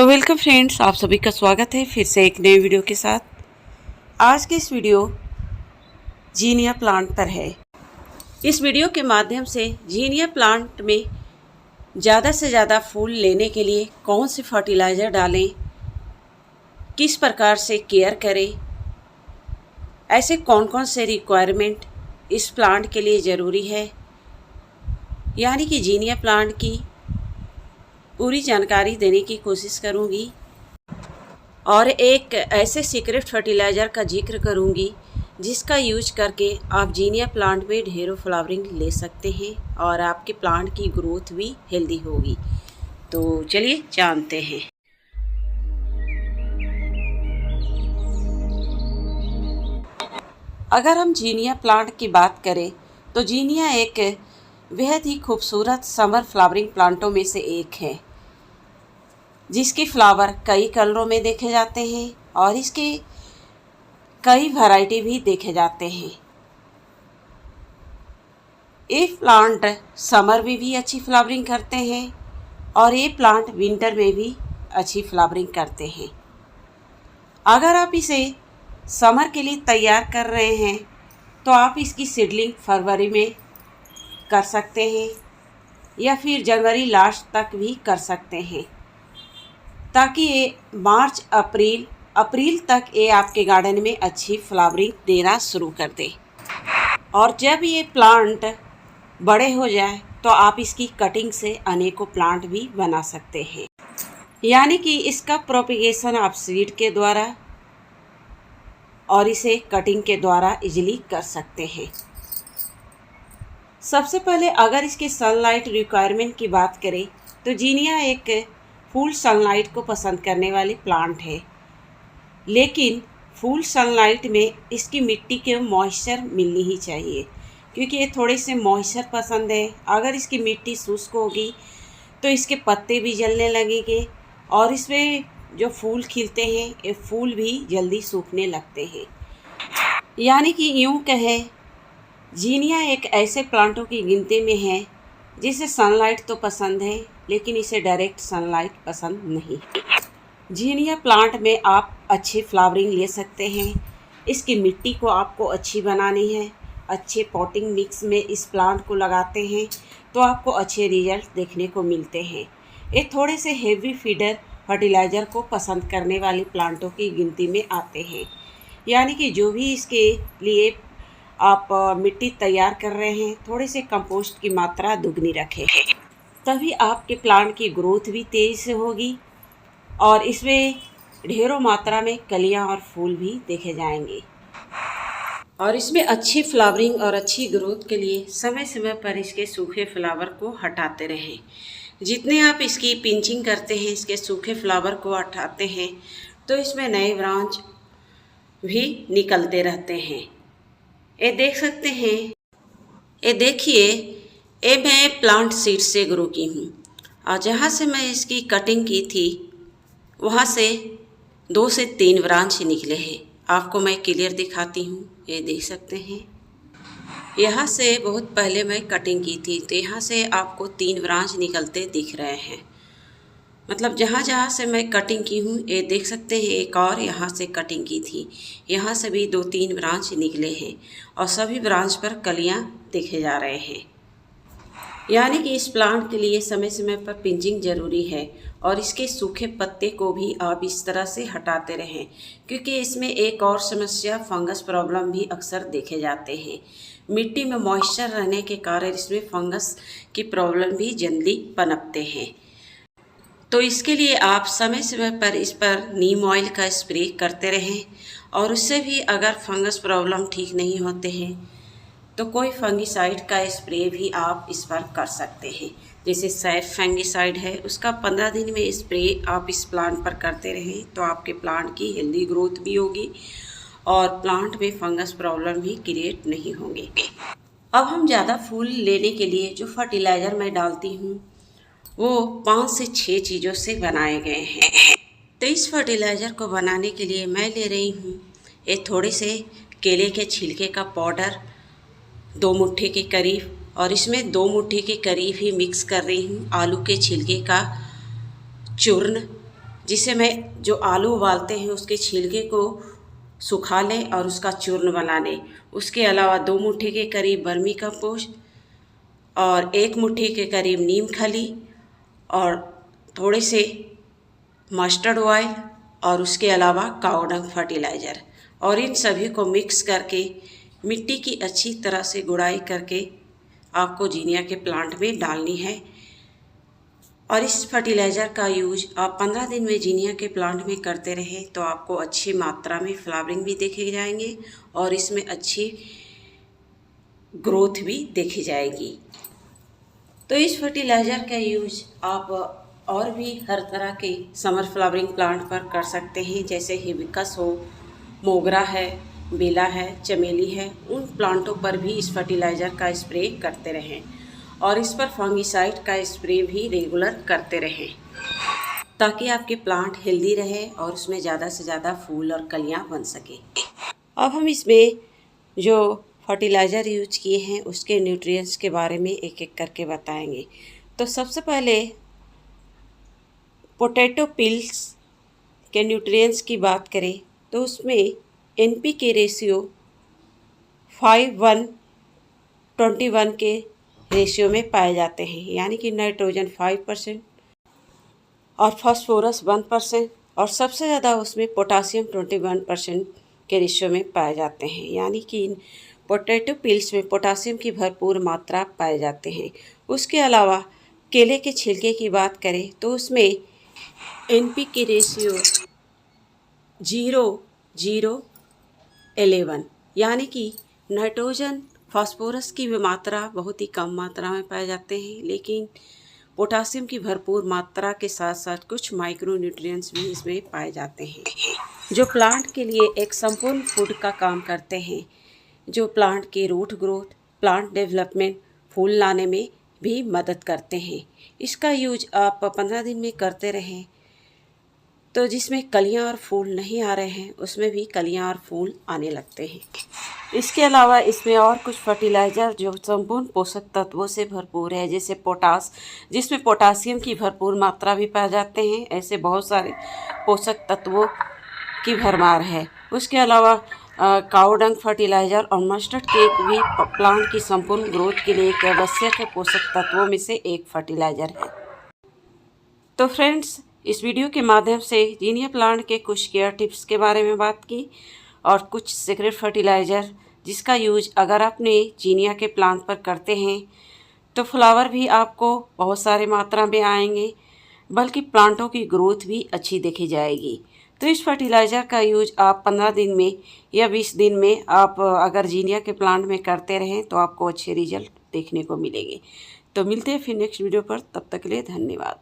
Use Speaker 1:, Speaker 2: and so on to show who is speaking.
Speaker 1: तो welcome friends, आप सभी का स्वागत है फिर से एक नए वीडियो के साथ। आज की इस वीडियो जीनिया प्लांट पर है। इस वीडियो के माध्यम से जीनिया प्लांट में ज़्यादा से ज़्यादा फूल लेने के लिए कौन से फर्टिलाइज़र डालें, किस प्रकार से केयर करें, ऐसे कौन कौन से रिक्वायरमेंट इस प्लांट के लिए ज़रूरी है, यानी कि जीनिया प्लांट की पूरी जानकारी देने की कोशिश करूंगी और एक ऐसे सीक्रेट फर्टिलाइज़र का जिक्र करूंगी जिसका यूज करके आप जीनिया प्लांट में ढेरों फ्लावरिंग ले सकते हैं और आपके प्लांट की ग्रोथ भी हेल्दी होगी। तो चलिए जानते हैं। अगर हम जीनिया प्लांट की बात करें तो जीनिया एक बेहद ही खूबसूरत समर फ्लावरिंग प्लांटों में से एक है, जिसके फ्लावर कई कलरों में देखे जाते हैं और इसके कई वैरायटी भी देखे जाते हैं। ये प्लांट समर में भी अच्छी फ्लावरिंग करते हैं और ये प्लांट विंटर में भी अच्छी फ्लावरिंग करते हैं। अगर आप इसे समर के लिए तैयार कर रहे हैं तो आप इसकी सीडलिंग फरवरी में कर सकते हैं या फिर जनवरी लास्ट तक भी कर सकते हैं, ताकि ये मार्च अप्रैल तक ये आपके गार्डन में अच्छी फ्लावरिंग देना शुरू कर दे। और जब ये प्लांट बड़े हो जाए तो आप इसकी कटिंग से अनेकों प्लांट भी बना सकते हैं, यानी कि इसका प्रोपिगेशन आप सीड के द्वारा और इसे कटिंग के द्वारा इजीली कर सकते हैं। सबसे पहले अगर इसके सनलाइट रिक्वायरमेंट की बात करें तो जीनिया एक फुल सनलाइट को पसंद करने वाली प्लांट है, लेकिन फुल सनलाइट में इसकी मिट्टी के मॉइस्चर मिलनी ही चाहिए, क्योंकि ये थोड़े से मॉइस्चर पसंद है। अगर इसकी मिट्टी शुष्क होगी तो इसके पत्ते भी जलने लगेंगे और इसमें जो फूल खिलते हैं ये फूल भी जल्दी सूखने लगते हैं। यानी कि यूँ कहें, जीनिया एक ऐसे प्लांटों की गिनती में है जिसे सनलाइट तो पसंद है लेकिन इसे डायरेक्ट सनलाइट पसंद नहीं। जीनिया प्लांट में आप अच्छी फ्लावरिंग ले सकते हैं। इसकी मिट्टी को आपको अच्छी बनानी है। अच्छे पॉटिंग मिक्स में इस प्लांट को लगाते हैं तो आपको अच्छे रिजल्ट देखने को मिलते हैं। ये थोड़े से हेवी फीडर फर्टिलाइज़र को पसंद करने वाले प्लांटों की गिनती में आते हैं, यानी कि जो भी इसके लिए आप मिट्टी तैयार कर रहे हैं थोड़े से कंपोस्ट की मात्रा दुगनी रखें, तभी आपके प्लांट की ग्रोथ भी तेज़ से होगी और इसमें ढेरों मात्रा में कलियां और फूल भी देखे जाएंगे। और इसमें अच्छी फ्लावरिंग और अच्छी ग्रोथ के लिए समय समय पर इसके सूखे फ्लावर को हटाते रहें। जितने आप इसकी पिंचिंग करते हैं, इसके सूखे फ्लावर को हटाते हैं, तो इसमें नए ब्रांच भी निकलते रहते हैं। ये देख सकते हैं, ये देखिए, ये मैं प्लांट सीड से ग्रो की हूँ और जहाँ से मैं इसकी कटिंग की थी वहाँ से 2 से 3 ब्रांच निकले हैं। आपको मैं क्लियर दिखाती हूँ, ये देख सकते हैं। यहाँ से बहुत पहले मैं कटिंग की थी तो यहाँ से आपको 3 ब्रांच निकलते दिख रहे हैं। मतलब जहाँ जहाँ से मैं कटिंग की हूँ ये देख सकते हैं। एक और यहाँ से कटिंग की थी, यहाँ से भी 2-3 ब्रांच निकले हैं और सभी ब्रांच पर कलियाँ देखे जा रहे हैं। यानी कि इस प्लांट के लिए समय समय पर पिंचिंग ज़रूरी है और इसके सूखे पत्ते को भी आप इस तरह से हटाते रहें, क्योंकि इसमें एक और समस्या फंगस प्रॉब्लम भी अक्सर देखे जाते हैं। मिट्टी में मॉइस्चर रहने के कारण इसमें फंगस की प्रॉब्लम भी जल्दी पनपते हैं। तो इसके लिए आप समय समय पर इस पर नीम ऑयल का स्प्रे करते रहें और उससे भी अगर फंगस प्रॉब्लम ठीक नहीं होते हैं तो कोई फंगिसाइड का स्प्रे भी आप इस पर कर सकते हैं। जैसे सैफ फंगिसाइड है, उसका 15 दिन में स्प्रे आप इस प्लांट पर करते रहें तो आपके प्लांट की हेल्दी ग्रोथ भी होगी और प्लांट में फंगस प्रॉब्लम भी क्रिएट नहीं होंगे। अब हम ज़्यादा फूल लेने के लिए जो फर्टिलाइज़र मैं डालती हूँ वो 5 से 6 चीज़ों से बनाए गए हैं। तो इस फर्टिलाइज़र को बनाने के लिए मैं ले रही हूँ ये थोड़े से केले के छिलके का पाउडर 2 मुट्ठी के करीब, और इसमें 2 मुट्ठी के करीब ही मिक्स कर रही हूँ आलू के छिलके का चूर्ण जिसे मैं जो आलू उबालते हैं उसके छिलके को सुखा लें और उसका चूर्ण बना लें। उसके अलावा 2 मुट्ठी के करीब वर्मी कंपोस्ट और 1 मुट्ठी के करीब नीम खली और थोड़े से मस्टर्ड ऑयल और उसके अलावा काऊ डंग फर्टिलाइज़र, और इन सभी को मिक्स करके मिट्टी की अच्छी तरह से गुड़ाई करके आपको जीनिया के प्लांट में डालनी है। और इस फर्टिलाइज़र का यूज आप 15 दिन में जीनिया के प्लांट में करते रहें तो आपको अच्छी मात्रा में फ्लावरिंग भी देखे जाएंगे और इसमें अच्छी ग्रोथ भी देखी जाएगी। तो इस फर्टिलाइज़र का यूज आप और भी हर तरह के समर फ्लावरिंग प्लांट पर कर सकते हैं, जैसे हिबिस्कस हो, मोगरा है, बेला है, चमेली है, उन प्लांटों पर भी इस फर्टिलाइज़र का स्प्रे करते रहें और इस पर फंगिसाइड का स्प्रे भी रेगुलर करते रहें ताकि आपके प्लांट हेल्दी रहे और उसमें ज़्यादा से ज़्यादा फूल और कलियां बन सके। अब हम इसमें जो फर्टिलाइज़र यूज किए हैं उसके न्यूट्रिएंट्स के बारे में एक एक करके बताएंगे। तो सबसे पहले पोटैटो पिल्स के न्यूट्रिएंट्स की बात करें तो उसमें NPK रेशियो 5:1:21 के रेशियो में पाए जाते हैं, यानी कि नाइट्रोजन 5% और फास्फोरस 1% और सबसे ज़्यादा उसमें पोटासियम 21% के रेशियो में पाए जाते हैं, यानी कि इन पोटैटो पिल्स में पोटासियम की भरपूर मात्रा पाए जाते हैं। उसके अलावा केले के छिलके की बात करें तो उसमें NPK रेशियो 0:0:11, यानी कि नाइट्रोजन फास्फोरस की भी मात्रा बहुत ही कम मात्रा में पाए जाते हैं, लेकिन पोटासियम की भरपूर मात्रा के साथ साथ कुछ माइक्रो न्यूट्रिएंट्स भी इसमें पाए जाते हैं जो प्लांट के लिए एक संपूर्ण फूड का काम करते हैं, जो प्लांट के रूट ग्रोथ, प्लांट डेवलपमेंट, फूल लाने में भी मदद करते हैं। इसका यूज आप 15 दिन में करते रहें तो जिसमें कलियां और फूल नहीं आ रहे हैं उसमें भी कलियां और फूल आने लगते हैं। इसके अलावा इसमें और कुछ फर्टिलाइज़र जो संपूर्ण पोषक तत्वों से भरपूर है, जैसे पोटास, जिसमें पोटासियम की भरपूर मात्रा भी पाए जाते हैं। ऐसे बहुत सारे पोषक तत्वों की भरमार है। उसके अलावा काऊ डंग फर्टिलाइज़र और मस्टर्ड केक भी प्लांट की संपूर्ण ग्रोथ के लिए एक आवश्यक पोषक तत्वों में से एक फर्टिलाइज़र है। तो फ्रेंड्स, इस वीडियो के माध्यम से जीनिया प्लांट के कुछ केयर टिप्स के बारे में बात की और कुछ सीक्रेट फर्टिलाइज़र जिसका यूज अगर आपने जीनिया के प्लांट पर करते हैं तो फ्लावर भी आपको बहुत सारे मात्रा में आएंगे, बल्कि प्लांटों की ग्रोथ भी अच्छी देखी जाएगी। तो इस फर्टिलाइज़र का यूज आप 15 दिन में या 20 दिन में आप अगर जीनिया के प्लांट में करते रहें तो आपको अच्छे रिजल्ट देखने को मिलेंगे। तो मिलते हैं फिर नेक्स्ट वीडियो पर, तब तक के लिए धन्यवाद।